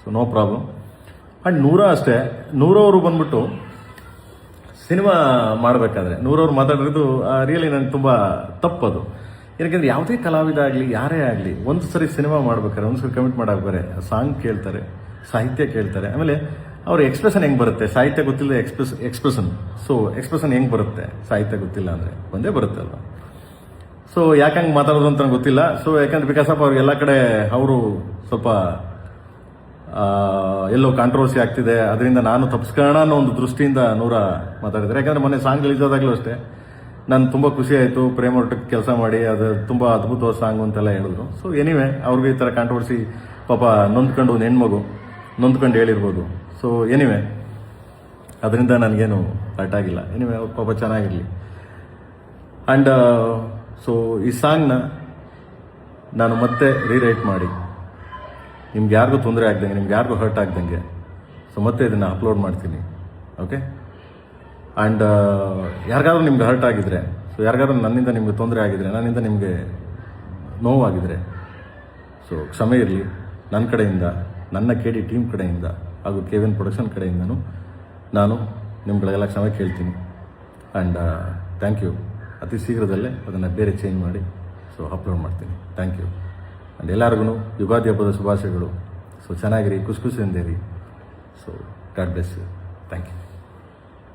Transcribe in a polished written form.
So no problem. And ನೂರ ಅಷ್ಟೇ, ನೂರವರು ಬಂದ್ಬಿಟ್ಟು ಸಿನಿಮಾ ಮಾಡಬೇಕಾದ್ರೆ ನೂರವ್ರು ಮಾತಾಡಿರೋದು ರಿಯಲಿ ನನಗೆ ತುಂಬ ತಪ್ಪದು. ಏನಕ್ಕೆ ಯಾವುದೇ ಕಲಾವಿದ ಆಗಲಿ ಯಾರೇ ಆಗಲಿ ಒಂದು ಸರಿ ಸಿನಿಮಾ ಮಾಡ್ಬೇಕಾದ್ರೆ ಒಂದು ಸರಿ ಕಮಿಟ್ ಮಾಡಾಕ್ಬಾರೆ ಸಾಂಗ್ ಕೇಳ್ತಾರೆ, ಸಾಹಿತ್ಯ ಕೇಳ್ತಾರೆ, ಆಮೇಲೆ ಅವ್ರ ಎಕ್ಸ್ಪ್ರೆಷನ್ ಹೆಂಗೆ ಬರುತ್ತೆ, ಸಾಹಿತ್ಯ ಗೊತ್ತಿಲ್ಲ ಎಕ್ಸ್ಪ್ರೆಷನ್. ಸೊ ಎಕ್ಸ್ಪ್ರೆಷನ್ ಹೆಂಗೆ ಬರುತ್ತೆ ಸಾಹಿತ್ಯ ಗೊತ್ತಿಲ್ಲ ಅಂದರೆ ಒಂದೇ ಬರುತ್ತೆ ಅಲ್ವಾ. ಸೊ ಯಾಕಂಗೆ ಮಾತಾಡೋದು ಅಂತ ನಂಗೆ ಗೊತ್ತಿಲ್ಲ. ಸೊ ಯಾಕಂದ್ರೆ ಬಿಕಾಸ್ ಆಫ್ ಅವ್ರು ಎಲ್ಲ ಕಡೆ ಅವರು ಸ್ವಲ್ಪ ಎಲ್ಲೋ ಕಾಂಟ್ರವರ್ಸಿ ಆಗ್ತಿದೆ, ಅದರಿಂದ ನಾನು ತಪ್ಪಿಸ್ಕೊಳ್ಳೋಣ ಅನ್ನೋ ಒಂದು ದೃಷ್ಟಿಯಿಂದ ನೂರ ಮಾತಾಡಿದ್ದಾರೆ. ಯಾಕಂದರೆ ಮೊನ್ನೆ ಸಾಂಗ್ ರಿಲೀಸ್ ಆದಾಗಲೂ ಅಷ್ಟೇ ನಾನು ತುಂಬ ಖುಷಿ ಆಯಿತು, ಪ್ರೇಮ ಒಟ್ಟಿಗೆ ಕೆಲಸ ಮಾಡಿ ಅದು ತುಂಬ ಅದ್ಭುತವಾದ ಸಾಂಗ್ ಅಂತೆಲ್ಲ ಹೇಳಿದ್ರು. ಸೊ ಎನಿವೆ ಅವ್ರಿಗೆ ಈ ಥರ ಕಾಂಟ್ರವರ್ಸಿ ಪಾಪ ನೊಂದ್ಕೊಂಡು ಒಂದು ಹೆಣ್ಮಗು ನೊಂದ್ಕೊಂಡು ಹೇಳಿರ್ಬೋದು. ಸೊ ಎನಿವೆ ಅದರಿಂದ ನನಗೇನು ಹರ್ಟ್ ಆಗಿಲ್ಲ. ಎನಿವೆ ಅವ್ರ ಪಾಪ ಚೆನ್ನಾಗಿರಲಿ. ಆ್ಯಂಡ್ ಸೊ ಈ ಸಾಂಗ್ನ ನಾನು ಮತ್ತೆ ರೀರೈಟ್ ಮಾಡಿ ನಿಮ್ಗೆ ಯಾರಿಗೂ ತೊಂದರೆ ಆಗ್ದಂಗೆ, ನಿಮ್ಗೆ ಯಾರಿಗೂ ಹರ್ಟ್ ಆಗ್ದಂಗೆ ಸೊ ಮತ್ತೆ ಇದನ್ನು ಅಪ್ಲೋಡ್ ಮಾಡ್ತೀನಿ. ಓಕೆ. ಆ್ಯಂಡ್ ಯಾರಿಗಾದ್ರೂ ನಿಮ್ಗೆ ಹರ್ಟ್ ಆಗಿದ್ರೆ, ಸೊ ಯಾರಿಗಾದ್ರೂ ನನ್ನಿಂದ ನಿಮ್ಗೆ ತೊಂದರೆ ಆಗಿದ್ರೆ, ನನ್ನಿಂದ ನಿಮಗೆ ನೋವಾಗಿದ್ರೆ ಸೊ ಕ್ಷಮೆ ಇರಲಿ. ನನ್ನ ಕಡೆಯಿಂದ, ನನ್ನ KD ಟೀಮ್ ಕಡೆಯಿಂದ ಹಾಗೂ KVN ಪ್ರೊಡಕ್ಷನ್ ಕಡೆಯಿಂದನೂ ನಾನು ನಿಮ್ಗಳಿಗೆಲ್ಲ ಕ್ಷಮೆ ಕೇಳ್ತೀನಿ. And thank you. ಅತಿ ಶೀಘ್ರದಲ್ಲೇ ಅದನ್ನು ಬೇರೆ ಚೇಂಜ್ ಮಾಡಿ ಸೊ ಅಪ್ಲೋಡ್ ಮಾಡ್ತೀನಿ. Thank you. ಆ್ಯಂಡ್ ಎಲ್ಲರಿಗೂ ಯುಗಾದಿ ಹಬ್ಬದ ಶುಭಾಶಯಗಳು. ಸೊ ಚೆನ್ನಾಗಿರಿ, ಖುಷಿಯಿಂದಿರಿ. So God bless you. Thank you.